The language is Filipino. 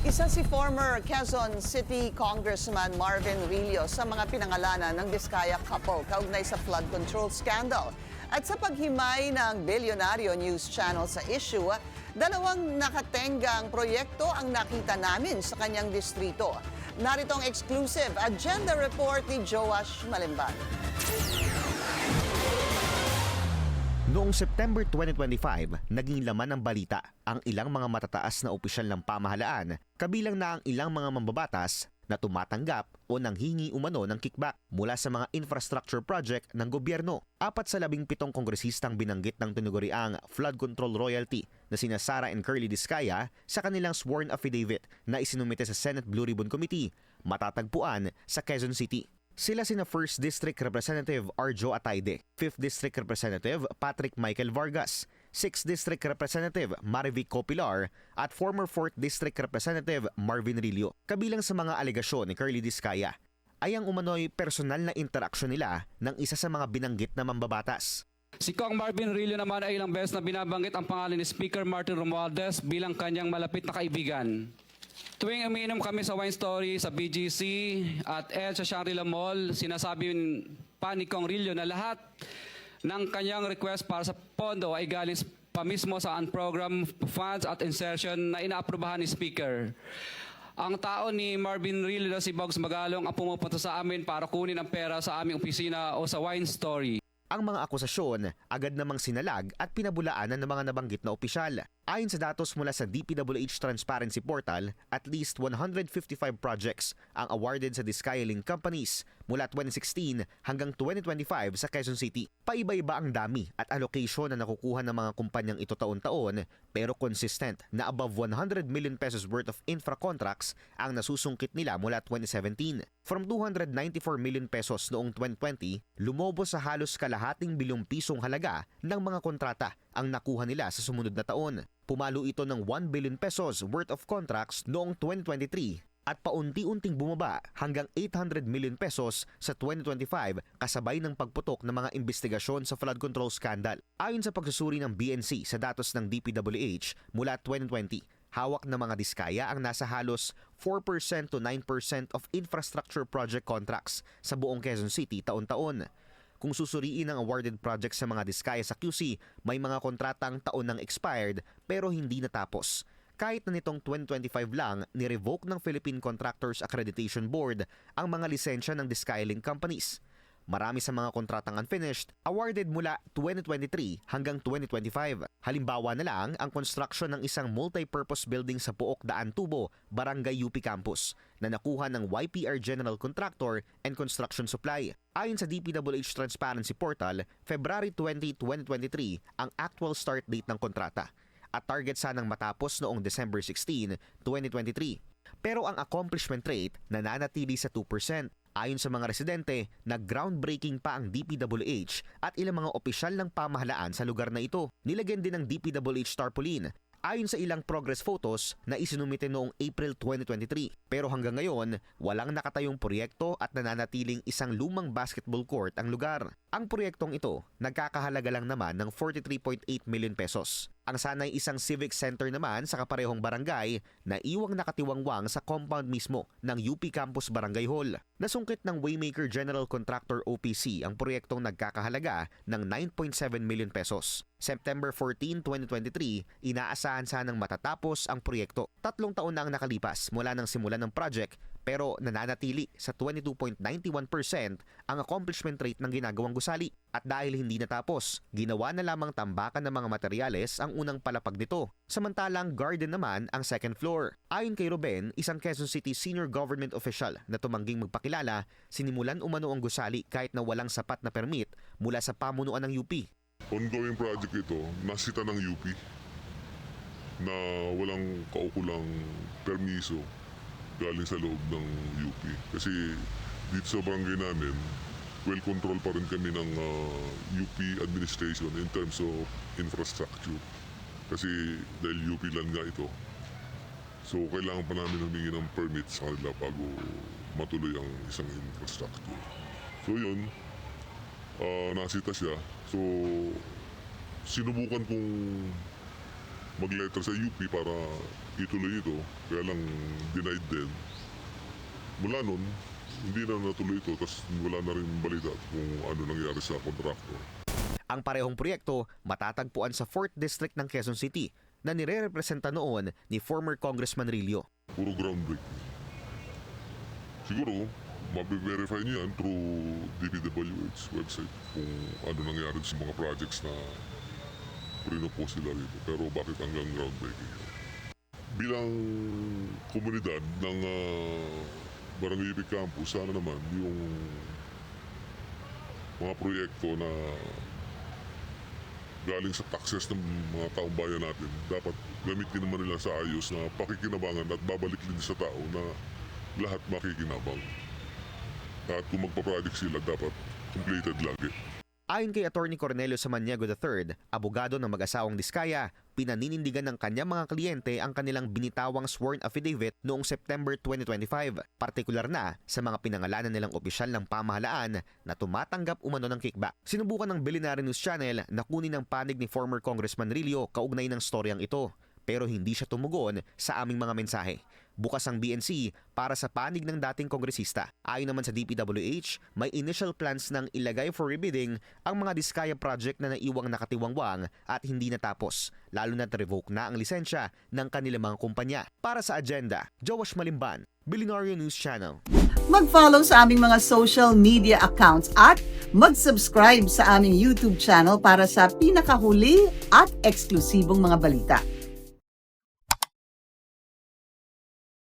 Isa si former Quezon City Congressman Marvin Rillo sa mga pinangalanan ng Diskaya couple kaugnay sa flood control scandal. At sa paghimay ng Bilyonaryo News Channel sa issue, dalawang nakatenggang proyekto ang nakita namin sa kanyang distrito. Narito ang exclusive agenda report ni Joash Malimban. Noong September 2025, naging laman ng balita ang ilang mga matataas na opisyal ng pamahalaan, kabilang na ang ilang mga mambabatas na tumatanggap o nanghingi umano ng kickback mula sa mga infrastructure project ng gobyerno. 4 sa 17 kongresistang binanggit ng tinuguriang flood control royalty na sina Sara and Curly Diskaya sa kanilang sworn affidavit na isinumite sa Senate Blue Ribbon Committee, matatagpuan sa Quezon City. Sila sina 1st District Representative Arjo Atayde, 5th District Representative Patrick Michael Vargas, 6th District Representative Marivic Copilar at former 4th District Representative Marvin Rillo. Kabilang sa mga alegasyon ni Curly Diskaya ay ang umano'y personal na interaksyon nila ng isa sa mga binanggit na mambabatas. Si Kong Marvin Rillo naman ay ilang beses na binabanggit ang pangalan ni Speaker Martin Romualdez bilang kanyang malapit na kaibigan. Tuwing umiinom kami sa Wine Story, sa BGC at sa Shangri-La Mall, sinasabi pa ni Kong Rillo na lahat ng kanyang request para sa pondo ay galing pa mismo sa unprogrammed funds at insertion na inaaprubahan ni Speaker. Ang tao ni Marvin Rillo na si Bogs Magalong ang pumupunta sa amin para kunin ang pera sa aming opisina o sa Wine Story. Ang mga akusasyon agad namang sinalag at pinabulaanan ng mga nabanggit na opisyal. Ayon sa datos mula sa DPWH Transparency Portal, at least 155 projects ang awarded sa Diskaya Link companies mula 2016 hanggang 2025 sa Quezon City. Paiba-iba ang dami at allocation na nakukuha ng mga kumpanyang ito taon-taon, pero consistent na above 100 million pesos worth of infra contracts ang nasusungkit nila mula 2017. From 294 million pesos noong 2020, lumobo sa halos kalahating bilyong pisong halaga ng mga kontrata ang nakuha nila sa sumunod na taon. Pumalo ito ng 1 billion pesos worth of contracts noong 2023 at paunti-unting bumaba hanggang 800 million pesos sa 2025 kasabay ng pagputok ng mga investigasyon sa flood control scandal. Ayon sa pagsusuri ng BNC sa datos ng DPWH mula 2020, hawak ng mga Diskaya ang nasa halos 4% to 9% of infrastructure project contracts sa buong Quezon City taon-taon. Kung susuriin ang awarded projects sa mga Diskaya sa QC, may mga kontratang taon nang expired pero hindi natapos. Kahit na nitong 2025 lang, ni-revoke ng Philippine Contractors Accreditation Board ang mga lisensya ng Diskaya Link companies. Marami sa mga kontratang unfinished, awarded mula 2023 hanggang 2025. Halimbawa na lang ang construction ng isang multi-purpose building sa Pook Daan Tubo, Barangay UP Campus, na nakuha ng YPR General Contractor and Construction Supply. Ayon sa DPWH Transparency Portal, February 20, 2023 ang actual start date ng kontrata at target sanang matapos noong December 16, 2023. Pero ang accomplishment rate nananatili sa 2%. Ayon sa mga residente, nag-groundbreaking pa ang DPWH at ilang mga opisyal ng pamahalaan sa lugar na ito. Nilagyan din ng DPWH tarpaulin. Ayon sa ilang progress photos na isinumite noong April 2023. Pero hanggang ngayon, walang nakatayong proyekto at nananatiling isang lumang basketball court ang lugar. Ang proyektong ito, nagkakahalaga lang naman ng 43.8 million pesos. Ang sanay isang civic center naman sa kaparehong barangay na iwang nakatiwangwang sa compound mismo ng UP Campus Barangay Hall. Nasungkit ng Waymaker General Contractor OPC ang proyektong nagkakahalaga ng 9.7 million pesos. September 14, 2023, inaasahan sanang matatapos ang proyekto. 3 taon na ang nakalipas mula ng simulan ng project pero nananatili sa 22.91% ang accomplishment rate ng ginagawang gusali. At dahil hindi natapos, ginawa na lamang tambakan ng mga materyales ang unang palapag nito. Samantalang garden naman ang second floor. Ayon kay Ruben, isang Quezon City senior government official na tumangging magpakilala, sinimulan umano ang gusali kahit na walang sapat na permit mula sa pamunuan ng UP. Ongoing project ito, nasita ng UP na walang kaukulang permiso galing sa loob ng UP. Kasi dito sa barangay namin, well control pa rin kami ng UP administration in terms of infrastructure. Kasi dahil UP land nga ito, so kailangan pa namin humingi ng permit sa kanila bago matuloy ang isang infrastructure. So yun, nasita siya. So sinubukan kong mag-letter sa UP para ituloy ito. Kaya lang denied din. Mula nun, hindi na natuloy ito. Tapos wala na rin balita kung ano nangyari sa kontraktor. Ang parehong proyekto matatagpuan sa 4th District ng Quezon City na nire-representa noon ni former Congressman Rillo. Puro groundbreaking. Siguro, mabe-verify niyo yan through DPWH website kung ano nangyari sa mga projects na pinopost sila rito. Pero bakit hanggang groundbreaking? Bilang komunidad ng Barangay UP Campus, sana naman yung mga proyekto na galing sa taxes ng mga taong bayan natin, dapat gamitin naman nila sa ayos na pakikinabangan at babalik din sa tao na lahat makikinabang. At kung magpa-project sila, dapat completed lagi. Ayon kay Attorney Cornelio Samaniego III, abogado ng mag-asawang Diskaya, pinaninindigan ng kanyang mga kliyente ang kanilang binitawang sworn affidavit noong September 2025, partikular na sa mga pinangalanan nilang opisyal ng pamahalaan na tumatanggap umano ng kickback. Sinubukan ng Billionaire News Channel na kunin ang panig ni former Congressman Rillo kaugnay ng storyang ito, pero hindi siya tumugon sa aming mga mensahe. Bukas ang BNC para sa panig ng dating kongresista. Ayon naman sa DPWH, may initial plans ng ilagay for rebidding ang mga Diskaya project na naiwang nakatiwangwang at hindi natapos, lalo na't revoke na ang lisensya ng kanilang mga kumpanya. Para sa agenda, Joash Malimban, Billionaire News Channel. Mag-follow sa aming mga social media accounts at mag-subscribe sa aming YouTube channel para sa pinakahuli at eksklusibong mga balita.